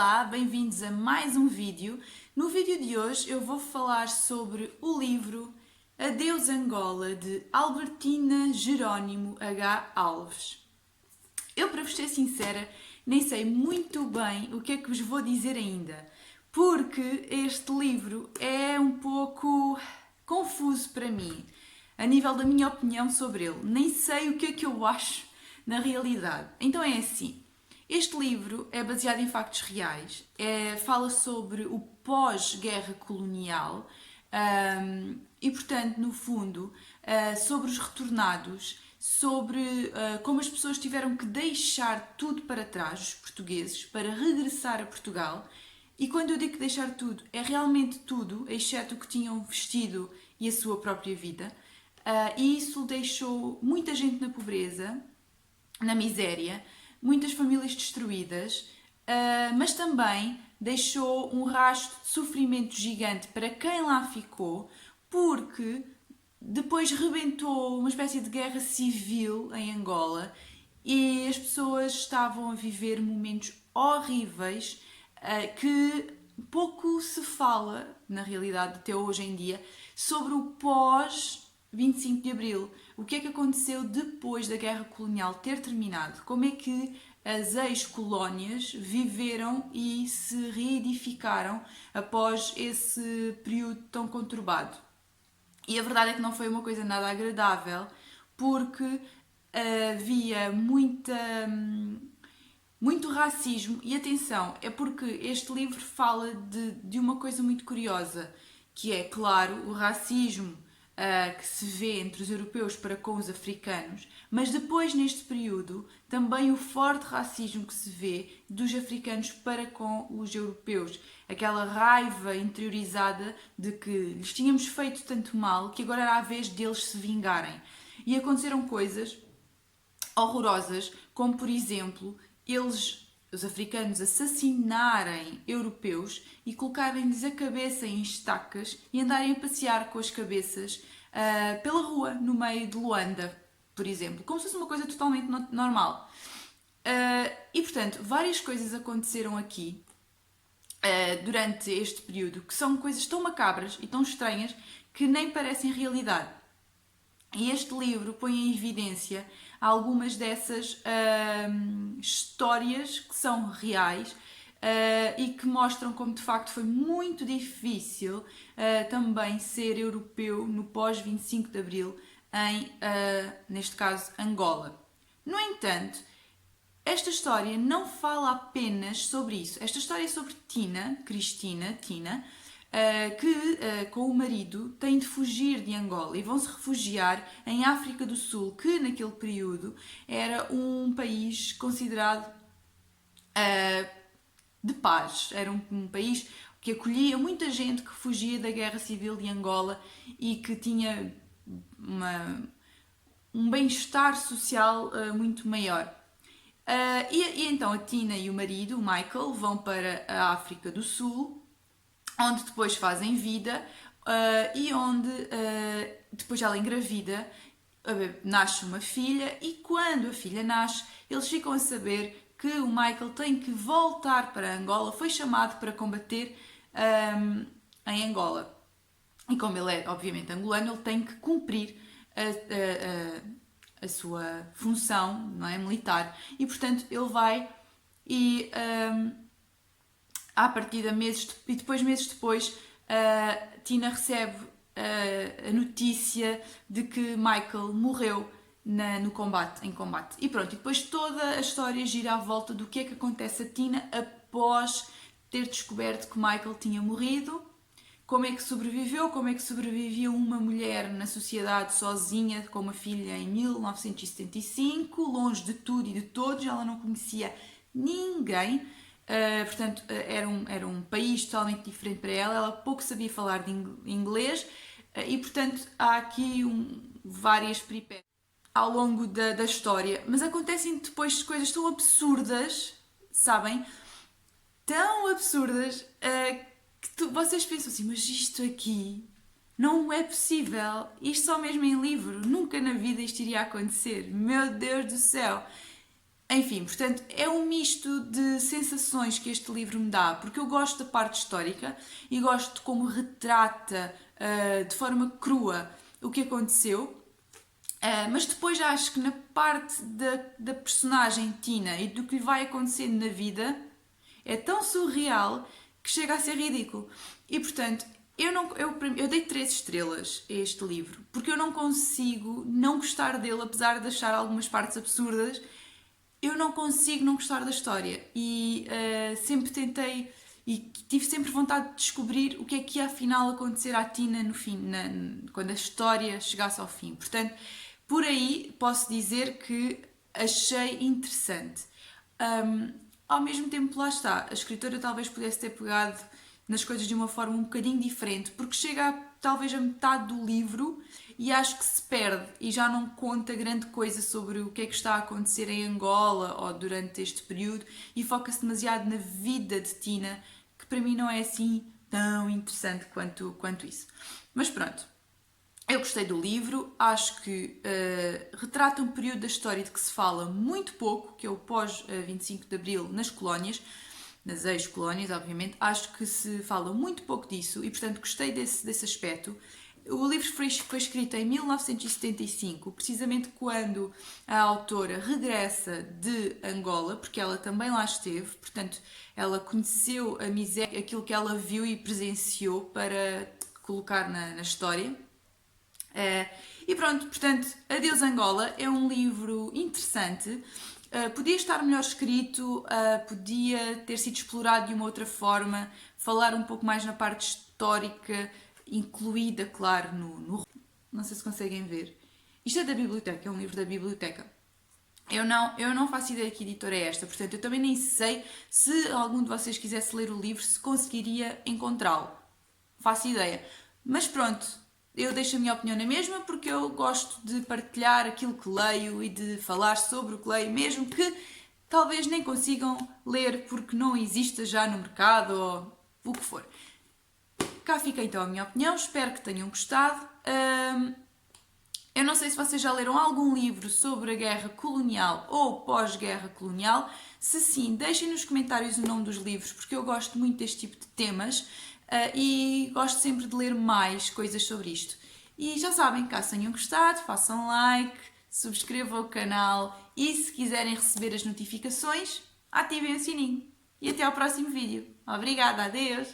Olá, bem-vindos a mais um vídeo. No vídeo de hoje eu vou falar sobre o livro Adeus Angola, de Albertina Jerónimo H. Alves. Eu, para vos ser sincera, nem sei muito bem o que é que vos vou dizer ainda, porque este livro é um pouco confuso para mim, a nível da minha opinião sobre ele. Nem sei o que é que eu acho na realidade. Então é assim. Este livro é baseado em factos reais, fala sobre o pós-guerra colonial e, portanto, no fundo, sobre os retornados, sobre como as pessoas tiveram que deixar tudo para trás, os portugueses, para regressar a Portugal. E quando eu digo deixar tudo, é realmente tudo, exceto o que tinham vestido e a sua própria vida. E isso deixou muita gente na pobreza, na miséria, muitas famílias destruídas, mas também deixou um rastro de sofrimento gigante para quem lá ficou, porque depois rebentou uma espécie de guerra civil em Angola e as pessoas estavam a viver momentos horríveis que pouco se fala, na realidade, até hoje em dia, sobre o pós 25 de Abril. O que é que aconteceu depois da guerra colonial ter terminado? Como é que as ex-colónias viveram e se reedificaram após esse período tão conturbado? E a verdade é que não foi uma coisa nada agradável, porque havia muito racismo. E atenção, é porque este livro fala de uma coisa muito curiosa, que é, claro, o racismo que se vê entre os europeus para com os africanos, mas depois, neste período, também o forte racismo que se vê dos africanos para com os europeus. Aquela raiva interiorizada de que lhes tínhamos feito tanto mal que agora era a vez deles se vingarem. E aconteceram coisas horrorosas, como por exemplo, os africanos, assassinarem europeus e colocarem-lhes a cabeça em estacas e andarem a passear com as cabeças pela rua, no meio de Luanda, por exemplo, como se fosse uma coisa totalmente normal. E portanto, várias coisas aconteceram aqui durante este período que são coisas tão macabras e tão estranhas que nem parecem realidade. E este livro põe em evidência algumas dessas histórias que são reais e que mostram como de facto foi muito difícil também ser europeu no pós-25 de Abril em, neste caso, Angola. No entanto, esta história não fala apenas sobre isso. Esta história é sobre Tina, que com o marido têm de fugir de Angola e vão se refugiar em África do Sul, que naquele período era um país considerado de paz. Era um país que acolhia muita gente que fugia da guerra civil de Angola e que tinha um bem-estar social muito maior. E então a Tina e o marido, o Michael, vão para a África do Sul, onde depois fazem vida e onde depois ela engravida, nasce uma filha e quando a filha nasce eles ficam a saber que o Michael tem que voltar para Angola, foi chamado para combater em Angola. E como ele é obviamente angolano, ele tem que cumprir a sua função, não é, militar. E portanto ele vai e à partida meses depois, Tina recebe a notícia de que Michael morreu em combate. E pronto, e depois toda a história gira à volta do que é que acontece a Tina após ter descoberto que Michael tinha morrido, como é que sobreviveu, como é que sobrevivia uma mulher na sociedade sozinha com uma filha em 1975, longe de tudo e de todos, ela não conhecia ninguém. Portanto, era um país totalmente diferente para ela, ela pouco sabia falar de inglês e, portanto, há aqui várias peripécias ao longo da história, mas acontecem depois coisas tão absurdas, sabem? Tão absurdas que vocês pensam assim, mas isto aqui não é possível, isto só mesmo em livro, nunca na vida isto iria acontecer, meu Deus do céu! Enfim, portanto, é um misto de sensações que este livro me dá, porque eu gosto da parte histórica e gosto de como retrata de forma crua o que aconteceu, mas depois acho que na parte da personagem Tina e do que lhe vai acontecendo na vida é tão surreal que chega a ser ridículo. E portanto, eu dei 3 estrelas a este livro, porque eu não consigo não gostar dele, apesar de achar algumas partes absurdas. Eu não consigo não gostar da história e sempre tentei e tive sempre vontade de descobrir o que é que ia afinal acontecer à Tina no fim, quando a história chegasse ao fim. Portanto, por aí posso dizer que achei interessante. Ao mesmo tempo, lá está, a escritora talvez pudesse ter pegado nas coisas de uma forma um bocadinho diferente, porque chega talvez a metade do livro e acho que se perde e já não conta grande coisa sobre o que é que está a acontecer em Angola ou durante este período e foca-se demasiado na vida de Tina, que para mim não é assim tão interessante quanto isso. Mas pronto, eu gostei do livro, acho que retrata um período da história de que se fala muito pouco, que é o pós-25 de Abril nas colónias, nas ex-colónias, obviamente. Acho que se fala muito pouco disso e, portanto, gostei desse aspecto. O livro foi escrito em 1975, precisamente quando a autora regressa de Angola, porque ela também lá esteve, portanto, ela conheceu a miséria, aquilo que ela viu e presenciou para colocar na história. E pronto, portanto, Adeus Angola é um livro interessante. Podia estar melhor escrito, podia ter sido explorado de uma outra forma, falar um pouco mais na parte histórica, incluída, claro, Não sei se conseguem ver. Isto é da biblioteca, é um livro da biblioteca. Eu não faço ideia de que editora é esta, portanto, eu também nem sei se algum de vocês quisesse ler o livro, se conseguiria encontrá-lo. Faço ideia. Mas pronto, eu deixo a minha opinião na mesma porque eu gosto de partilhar aquilo que leio e de falar sobre o que leio, mesmo que talvez nem consigam ler porque não exista já no mercado ou o que for. Cá fica então a minha opinião, espero que tenham gostado. Eu não sei se vocês já leram algum livro sobre a guerra colonial ou pós-guerra colonial. Se sim, deixem nos comentários o nome dos livros, porque eu gosto muito deste tipo de temas e gosto sempre de ler mais coisas sobre isto. E já sabem, caso tenham gostado, façam like, subscrevam o canal e se quiserem receber as notificações, ativem o sininho. E até ao próximo vídeo. Obrigada, adeus!